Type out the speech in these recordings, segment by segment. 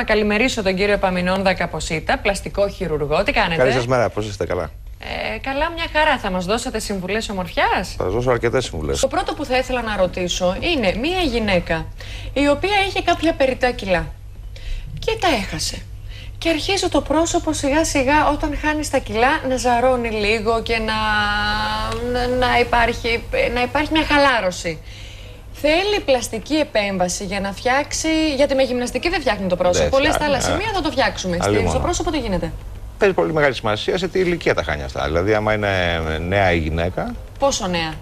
να καλημερίσω τον κύριο Επαμεινώνδα Καποσίτα, πλαστικό χειρουργό. Τι κάνετε? Καλή σας μέρα, πώς είστε? Καλά. Καλά, μια χαρά. Θα μας δώσετε συμβουλές ομορφιάς? Θα σας δώσω αρκετές συμβουλές. Το πρώτο που θα ήθελα να ρωτήσω είναι μια γυναίκα η οποία είχε κάποια περιττά κιλά και τα έχασε. Και αρχίζει το πρόσωπο σιγά σιγά όταν χάνει τα κιλά να ζαρώνει λίγο και να υπάρχει μια χαλάρωση. Θέλει πλαστική επέμβαση για να φτιάξει, γιατί με γυμναστική δεν φτιάχνει το πρόσωπο. Πολλές στα άλλα σημεία θα το φτιάξουμε. Στο πρόσωπο τι γίνεται? Παίζει πολύ μεγάλη σημασία σε τι ηλικία τα χάνει αυτά. Δηλαδή, άμα είναι νέα η γυναίκα. Πόσο νέα?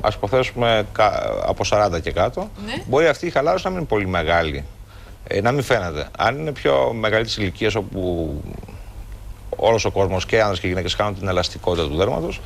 Ας υποθέσουμε από 40 και κάτω. Ναι. Μπορεί αυτή η χαλάρωση να μην είναι πολύ μεγάλη. Να μην φαίνεται. Αν είναι πιο μεγαλύτερης ηλικίας, όπου όλος ο κόσμος και άνδρες και γυναίκες χάνουν την ελαστικότητα του δέρματος,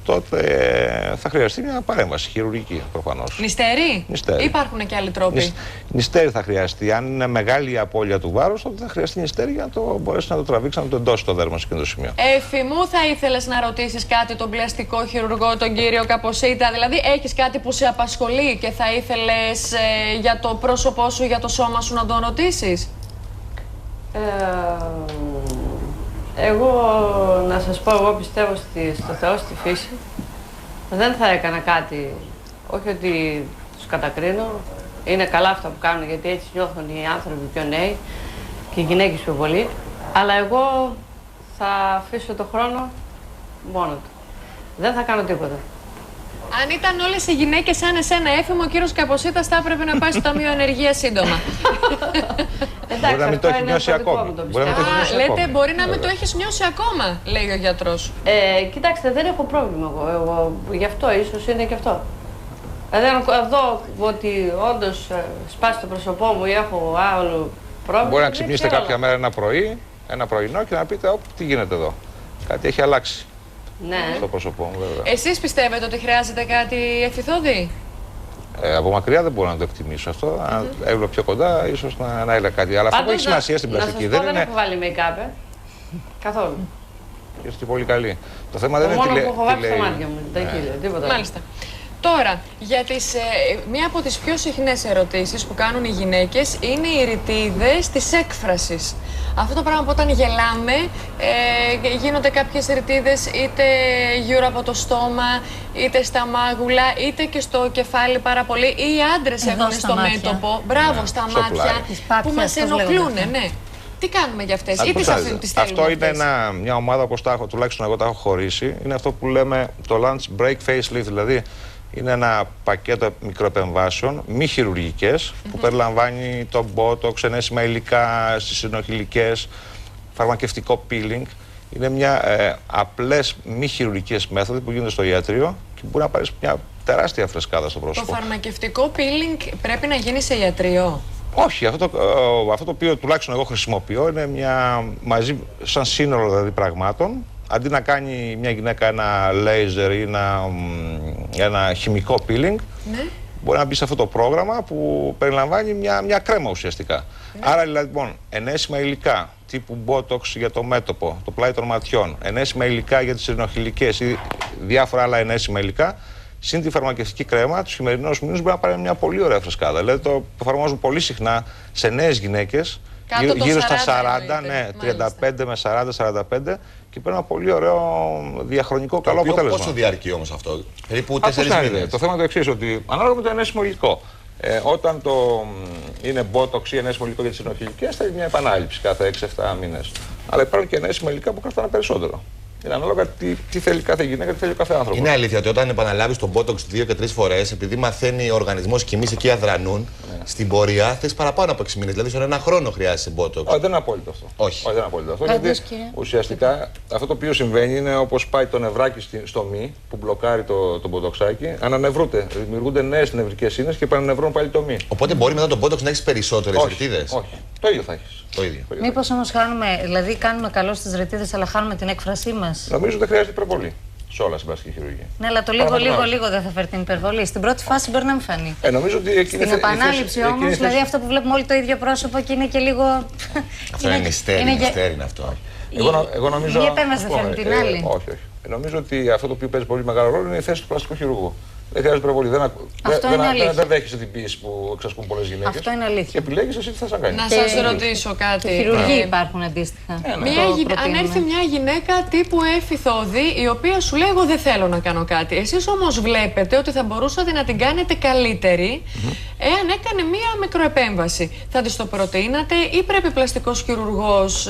τότε θα χρειαστεί μια παρέμβαση χειρουργική προφανώς. Νηστέρι? Νηστέρι. Υπάρχουν και άλλοι τρόποι? Νηστέρι θα χρειαστεί. Αν είναι μεγάλη η απώλεια του βάρους, τότε θα χρειαστεί νηστέρι για να το μπορέσει να το τραβήξει, να το εντώσει το δέρμα σε εκείνο το σημείο. Εφη μου, θα ήθελες να ρωτήσεις κάτι τον πλαστικό χειρουργό, τον κύριο Καποσίτα? Δηλαδή, έχεις κάτι που σε απασχολεί και θα ήθελες για το πρόσωπό σου, για το σώμα σου να τον ρωτήσεις? Εγώ να σας πω, εγώ πιστεύω στο Θεό, στη φύση. Δεν θα έκανα κάτι, όχι ότι τους κατακρίνω. Είναι καλά αυτά που κάνουν, γιατί έτσι νιώθουν οι άνθρωποι πιο νέοι και οι γυναίκες πιο πολύ. Αλλά εγώ θα αφήσω το χρόνο μόνο του. Δεν θα κάνω τίποτα. Αν ήταν όλες οι γυναίκες σαν εσένα, Έφημο, ο κύριος Καποσίτας θα έπρεπε να πάει στο Ταμείο Ενεργείας σύντομα. Εντάξει, μπορεί να μην το έχει νιώσει ακόμη. Λέτε, μπορεί να μην το έχεις νιώσει ακόμα, λέει ο γιατρός. Κοιτάξτε, δεν έχω πρόβλημα εγώ. Γι' αυτό ίσως είναι και αυτό. Αν δω ότι όντως σπάσει το πρόσωπό μου ή έχω άλλο πρόβλημα. Μπορεί να ξυπνήσετε κάποια μέρα ένα πρωινό και να πείτε, τι γίνεται εδώ. Κάτι έχει αλλάξει. Ναι. Στο πρόσωπό μου, βέβαια. Εσείς πιστεύετε ότι χρειάζεται κάτι εφηθόδη? Από μακριά δεν μπορώ να το εκτιμήσω αυτό. Αν έβλεπα πιο κοντά, ίσως να έλεγα κάτι. Αλλά αυτό που έχει σημασία στην πλαστική δεν είναι. Δεν έχω βάλει make-up, καθόλου. Είστε πολύ καλή. Το θέμα δεν είναι μόνο που έχω βάλει στα μάτια μου. Τίποτα. Μάλιστα. Τώρα, για μία από τις πιο συχνές ερωτήσεις που κάνουν οι γυναίκες είναι οι ρητίδες της έκφρασης. Αυτό το πράγμα που όταν γελάμε γίνονται κάποιες ρητίδες είτε γύρω από το στόμα, είτε στα μάγουλα, είτε και στο κεφάλι πάρα πολύ. Ή οι άντρες έχουν στο μέτωπο, μπράβο, στα μάτια, που μας ενοχλούν, ναι. Τι κάνουμε για αυτές ή τις θέλουμε? Αυτό είναι μια ομάδα, όπως τουλάχιστον εγώ τα έχω χωρίσει. Είναι αυτό που λέμε το lunch break facelift, δηλαδή είναι ένα πακέτο μικροεπεμβάσεων, μη χειρουργικές, που περιλαμβάνει το botox, ενέσιμα υλικά στις συνοχηλικές, φαρμακευτικό peeling. Είναι μια απλές μη χειρουργικές μέθοδοι που γίνονται στο ιατρείο και μπορεί να πάρει μια τεράστια φρεσκάδα στο πρόσωπο. Το φαρμακευτικό peeling πρέπει να γίνει σε ιατρείο? Όχι, αυτό το οποίο τουλάχιστον εγώ χρησιμοποιώ είναι μαζί σαν σύνολο δηλαδή πραγμάτων. Αντί να κάνει μια γυναίκα ένα λέιζερ ή ένα χημικό peeling, μπορεί να μπει σε αυτό το πρόγραμμα που περιλαμβάνει μια κρέμα ουσιαστικά. Άρα λοιπόν, ενέσιμα υλικά τύπου botox για το μέτωπο, το πλάι των ματιών, ενέσιμα υλικά για τις συνοχηλικές ή διάφορα άλλα ενέσιμα υλικά, συν τη φαρμακευτική κρέμα, τους χειμερινούς μήνους μπορεί να πάρει μια πολύ ωραία φρεσκάδα. Δηλαδή το εφαρμόζουν πολύ συχνά σε νέες γυναίκες, γύρω στα 40, ναι, 35 με 40-45, και παίρνει ένα πολύ ωραίο διαχρονικό καλό αποτέλεσμα. Πόσο διαρκεί όμως αυτό? Περίπου 4 μήνες. Το θέμα είναι το εξής, ότι ανάλογα με το ενέσιμο υλικό. Όταν είναι botox ή ενέσιμο υλικό για τις συνοχηλικές, θα έχει μια επανάληψη κάθε 6-7 μήνες. Αλλά υπάρχουν και ενέσιμα υλικά που κρατάνε περισσότερο. Είναι ανάλογα τι θέλει κάθε γυναίκα, τι θέλει κάθε άνθρωπο. Είναι αλήθεια ότι όταν επαναλάβεις τον botox 2 και 3 φορές, επειδή μαθαίνει ο οργανισμός και εμείς εκεί αδρανούν, στην πορεία θες παραπάνω από 6 μήνες. Δηλαδή, σε ένα χρόνο χρειάζεσαι botox. Όχι, δεν είναι απόλυτο αυτό. Όχι. Δεν είναι απόλυτο αυτό. Γιατί ουσιαστικά αυτό το οποίο συμβαίνει είναι όπως πάει το νευράκι στο μη που μπλοκάρει το μποτοξάκι, ανανευρούνται. Δημιουργούνται νέες νευρικές σύνες και επανανευρώνουν πάλι το μη. Οπότε μπορεί μετά το botox να έχεις περισσότερες ρητίδες. Όχι. Το ίδιο θα έχεις. Το ίδιο. Μήπως όμως δηλαδή κάνουμε καλό στις ρητίδες, αλλά χάνουμε την έκφρασή μας? Νομίζω ότι χρειάζεται υπερβολή σε όλα στην πλαστική χειρουργία. Ναι, αλλά το λίγο δεν θα φέρει την υπερβολή. Στην πρώτη φάση μπορεί να μην φανεί. Νομίζω ότι στην επανάληψη όμως, δηλαδή αυτό που βλέπουμε όλοι το ίδιο πρόσωπο και είναι και λίγο. Αυτό είναι μυστέρι, είναι αυτό. Εγώ νομίζω. Η επέμβαση δεν φέρνει την άλλη. Όχι. Νομίζω ότι αυτό το οποίο παίζει πολύ μεγάλο ρόλο είναι η θέση του πλαστικού χειρουργού. Δεν χρειάζεται προβολή. Δεν δέχεσαι την πίεση που εξασκούν πολλές γυναίκες. Αυτό είναι αλήθεια. Και επιλέγεις εσύ τι θα κάνει. Να σας ρωτήσω κάτι. Χειρουργοί υπάρχουν αντίστοιχα. Αν έρθει μια γυναίκα τύπου Εφηθόδη, η οποία σου λέει: εγώ δεν θέλω να κάνω κάτι. Εσείς όμως βλέπετε ότι θα μπορούσατε να την κάνετε καλύτερη εάν έκανε μια μικροεπέμβαση. Θα της το προτείνατε ή πρέπει πλαστικός χειρουργός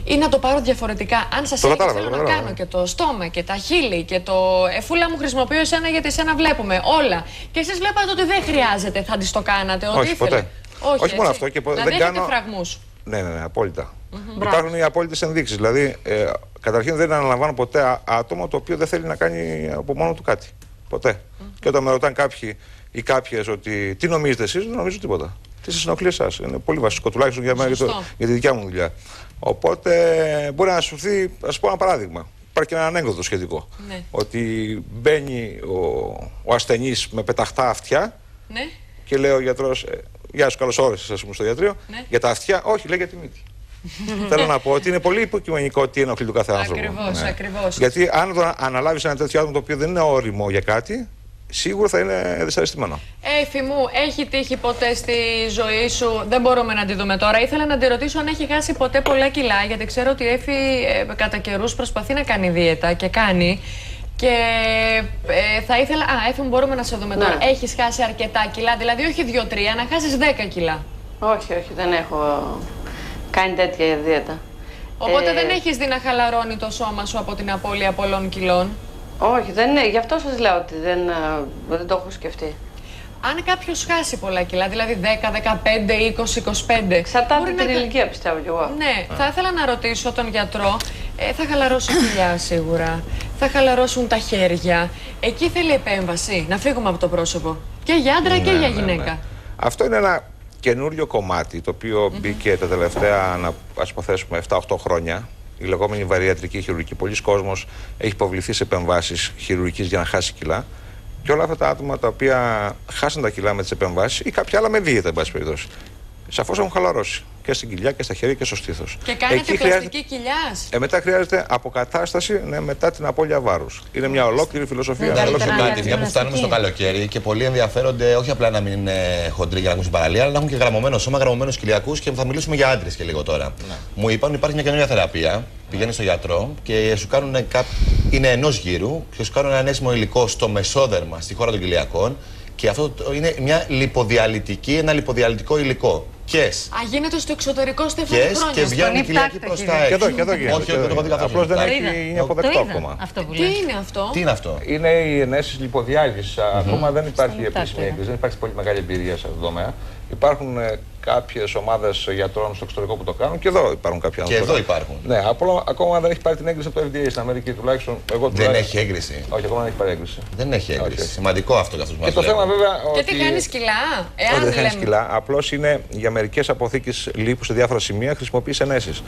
ή να το πάρω διαφορετικά? Αν σας έλεγε θέλω να κάνω και το στόμα και τα χείλη και το εφούλα μου χρησιμοποιώ εσένα γιατί εσένα βλέπουμε όλα. Και εσείς βλέπατε ότι δεν χρειάζεται, θα της το κάνατε? Όχι, ποτέ. Όχι μόνο αυτό. Και δηλαδή δεν έχετε φραγμούς. Ναι, απόλυτα. Υπάρχουν οι απόλυτες ενδείξεις. Δηλαδή, καταρχήν δεν αναλαμβάνω ποτέ άτομο το οποίο δεν θέλει να κάνει από μόνο του κάτι. Ποτέ. Και όταν με ρωτάνε κάποιοι ή κάποιες ότι τι νομίζετε εσείς, δεν νομίζω τίποτα. Τι σας ενοχλεί εσάς. Είναι πολύ βασικό, τουλάχιστον για μένα για τη δικιά μου δουλειά. Οπότε μπορεί να σου έρθει, α πω ένα παράδειγμα. Υπάρχει και ένα ανέκδοτο σχετικό. Ναι. Ότι μπαίνει ο ασθενής με πεταχτά αυτιά και λέει ο γιατρός: γεια σου, καλώς όρισες, ας πούμε, στο ιατρείο. Για τα αυτιά, όχι, λέει για τη μύτη. Θέλω να πω ότι είναι πολύ υποκειμενικό τι ενοχλεί του κάθε άνθρωπο. Ακριβώς. Γιατί αν το αναλάβεις ένα τέτοιο άτομο το οποίο δεν είναι όριμο για κάτι, σίγουρα θα είναι δυσαρεστημένο. Έφη μου, έχει τύχει ποτέ στη ζωή σου? Δεν μπορούμε να τη δούμε τώρα. Ήθελα να τη ρωτήσω αν έχει χάσει ποτέ πολλά κιλά, γιατί ξέρω ότι η Έφη κατά καιρούς προσπαθεί να κάνει δίαιτα και κάνει. Και θα ήθελα. Έφη μου, μπορούμε να σε δούμε τώρα. Έχεις χάσει αρκετά κιλά, δηλαδή όχι 2-3, να χάσεις 10 κιλά? Όχι, δεν έχω κάνει τέτοια δίαιτα. Οπότε δεν έχεις δει να χαλαρώνει το σώμα σου από την απώλεια πολλών κιλών? Όχι, δεν είναι. Γι' αυτό σας λέω ότι δεν το έχω σκεφτεί. Αν κάποιος χάσει πολλά κιλά, δηλαδή 10, 15, 20, 25. Εξαρτάται την ηλικία, πιστεύω κι εγώ. Ναι, θα ήθελα να ρωτήσω τον γιατρό. Θα χαλαρώσει η κοιλιά σίγουρα. Θα χαλαρώσουν τα χέρια. Εκεί θέλει επέμβαση. Να φύγουμε από το πρόσωπο. Και για άντρα και για γυναίκα. Αυτό είναι ένα καινούριο κομμάτι το οποίο μπήκε τα τελευταία, να υποθέσουμε, 7-8 χρόνια. Η λεγόμενη βαριατρική χειρουργική. Πολλοί κόσμος έχει υποβληθεί σε επεμβάσεις χειρουργικής για να χάσει κιλά. Και όλα αυτά τα άτομα τα οποία χάσαν τα κιλά με τις επεμβάσεις ή κάποια άλλα με δίαιτα, εν πάση περιπτώσει, σαφώς έχουν χαλαρώσει και στην κοιλιά και στα χέρια και στο στήθος. Και κάνετε πλαστική κοιλιάς? Μετά χρειάζεται αποκατάσταση μετά την απώλεια βάρους. Είναι μια ολόκληρη φιλοσοφία. Μια που φτάνουμε στο καλοκαίρι και πολλοί ενδιαφέρονται όχι απλά να μην είναι χοντροί για να ακούσουν παραλία, αλλά να έχουν και γραμμωμένο σώμα, γραμμωμένους κοιλιακούς, και θα μιλήσουμε για άντρες και λίγο τώρα. Μου είπαν ότι υπάρχει μια καινούργια θεραπεία. Πηγαίνεις στο γιατρό και σου κάνουν είναι ενός γύρου και σου κάνουν ένα ενέσιμο υλικό στο μεσόδερμα, στη χώρα των κοιλιακών, και αυτό είναι ένα λιποδιαλυτικό υλικό. Γίνεται στο εξωτερικό Στέφανη χρόνια. Και βγαίνει κοιλιακή προς τα έξω. Και εδώ γίνεται. Όχι, δεν το έχω δει καθόλου. Απλώς δεν είναι αποδεκτό ακόμα. Τι είναι αυτό? Τι είναι αυτό? Είναι οι ενέσεις λιποδιάλυσης. Ακόμα δεν υπάρχει επίσημη έκθεση, δεν υπάρχει πολύ μεγάλη εμπειρία σε αυτό το τομέα. Υπάρχουν κάποιες ομάδες γιατρών στο εξωτερικό που το κάνουν και εδώ υπάρχουν κάποια άνθρωποι. Και εδώ υπάρχουν. Ναι, ακόμα δεν έχει πάρει την έγκριση από το FDA στην Αμερική τουλάχιστον. Δεν έχει έγκριση. Όχι, ακόμα δεν έχει πάρει έγκριση. Δεν έχει έγκριση. Σημαντικό αυτό για αυτούς που μας βλέπουν. Και το θέμα βέβαια. Και τι χάνεις κιλά? Δεν χάνεις κιλά. Απλώς είναι για μερικές αποθήκες λίπους σε διάφορα σημεία χρησιμοποιείς ενέσεις.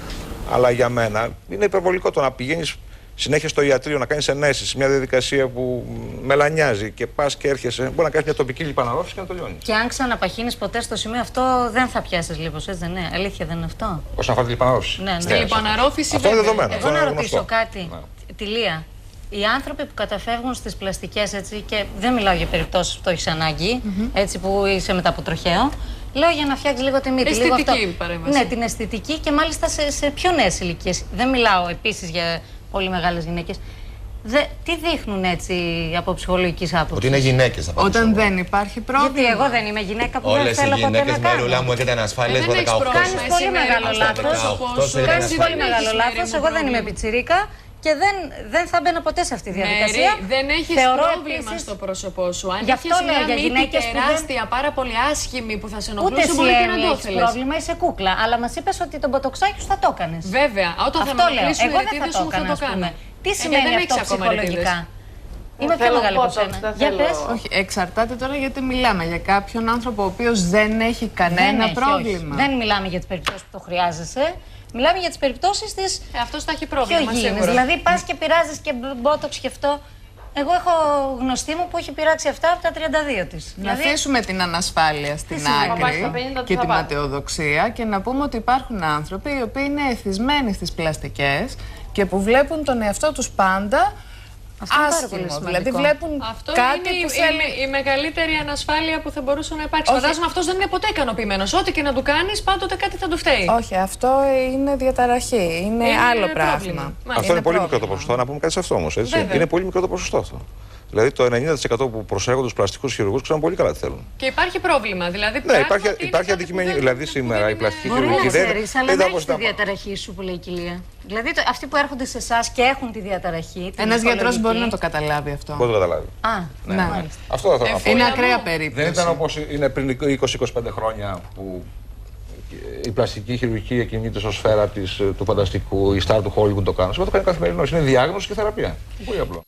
Αλλά για μένα είναι υπερβολικό το να πηγαίνεις συνέχεια στο ιατρείο να κάνεις ενέσεις, μια διαδικασία που μελανιάζει και πας και έρχεσαι. Μπορεί να κάνεις μια τοπική λιπαναρρόφηση και να το λιώνεις. Και αν ξαναπαχύνεις ποτέ στο σημείο αυτό, δεν θα πιάσεις λίπος, έτσι δεν είναι? Αλήθεια δεν είναι αυτό? Όσον αφορά τη λιπαναρρόφηση. Ναι. Στη λιπαναρρόφηση αυτό είναι δεδομένο. Εγώ να ρωτήσω κάτι. Τη Λία. Οι άνθρωποι που καταφεύγουν στις πλαστικές, έτσι, και δεν μιλάω για περιπτώσεις που το έχεις ανάγκη, έτσι, που είσαι μετά από τροχαίο. Λέω για να φτιάξεις λίγο τη μύτη. Αισθητική παρέμβαση. Ναι, την αισθητική και μάλιστα σε πιο νέες ηλικίες. Δεν μιλάω επίσης για πολύ μεγάλες γυναίκες. Τι δείχνουν έτσι από ψυχολογικής άποψης? Ότι είναι γυναίκες. Όταν δεν υπάρχει πρόβλημα. Γιατί εγώ δεν είμαι γυναίκα που δεν θέλω ποτέ να κάνω. Όλες οι γυναίκες, Μερούλα μου, έχετε ανασφάλειες 18. Κάνεις πολύ μεγάλο λάθος. Κάνεις πολύ μεγάλο λάθος. Εγώ δεν είμαι πιτσιρίκα. Και δεν θα μπαίνα ποτέ σε αυτή τη διαδικασία. Δεν έχεις πρόβλημα στο πρόσωπό σου. Αν έχεις μια μύτη τεράστια, πάρα πολύ άσχημη που θα σε ενοχλούσε, ούτε μπορεί και να το έχεις πρόβλημα, είσαι κούκλα. Αλλά μας είπες ότι τον ποτοξάκι σου θα το έκανες. Βέβαια. Όταν θα με ενοχλήσουν οι ρητίδες σου, θα το κάνω. Τι σημαίνει αυτό ψυχολογικά? Είμαι πιο μεγάλη από σένα. Για πες. Όχι, εξαρτάται τώρα γιατί μιλάμε για κάποιον άνθρωπο ο οποίος δεν έχει κανένα πρόβλημα. Δεν μιλάμε για τις περιπτώσεις που το χρειάζεσαι. Μιλάμε για τις περιπτώσεις της. Αυτός θα έχει πρόβλημα. Δηλαδή πας και πειράζεις και μπότοξ και αυτό. Εγώ έχω γνωστή μου που έχει πειράξει αυτά από τα 32 της. Να αφήσουμε την ανασφάλεια στην άκρη και τη ματαιοδοξία και να πούμε ότι υπάρχουν άνθρωποι οι οποίοι είναι εθισμένοι στις πλαστικές και που βλέπουν τον εαυτό τους πάντα Αυτό είναι πάρα πολύ άσχημο. σημαντικό. Δηλαδή βλέπουν Αυτό κάτι είναι που θέλει. η μεγαλύτερη ανασφάλεια που θα μπορούσε να υπάρξει. Όχι. Φαντάζομαι αυτός δεν είναι ποτέ ικανοποιημένος. Ό,τι και να του κάνεις, πάντοτε κάτι θα του φταίει. Όχι, αυτό είναι διαταραχή. Είναι άλλο πρόβλημα. πράγμα. Μάλιστα. Αυτό είναι πολύ μικρό το πρόβλημα. ποσοστό, να πούμε κάτι σε αυτό όμως. Βέβαια. Είναι πολύ μικρό το ποσοστό αυτό. Δηλαδή το 90% που προσέχουν τους πλαστικούς χειρουργούς ξέρουν πολύ καλά τι θέλουν. Και υπάρχει πρόβλημα. Δηλαδή, Ναι, πράγματι είναι υπάρχει κάτι αντικειμενικό. που Δηλαδή δεν σήμερα η είναι- πλαστική Μπορεί χειρουργική να δεν ξέρεις, αλλά δεν να τα έχεις τη αποζητάμε. διαταραχή σου που λέει η Κιλία. Δηλαδή αυτοί που έρχονται σε εσά και έχουν τη διαταραχή. την Ένας γιατρός ψυχολογική. μπορεί να το καταλάβει αυτό. Μπορεί να το καταλάβει. Α, Ναι. Αυτό θα θέλω να πω. Είναι Φίλα ακραία μου, περίπτωση. Δεν ήταν όπως είναι πριν 20-25 χρόνια που η πλαστική χειρουργική εκκινείται στο σφαίρα του φανταστικού, η στάρ του Hollywood το κάνουν. Σήμερα το κάνει καθημερινό. Είναι διάγνωση και θεραπεία. Πολύ απλό.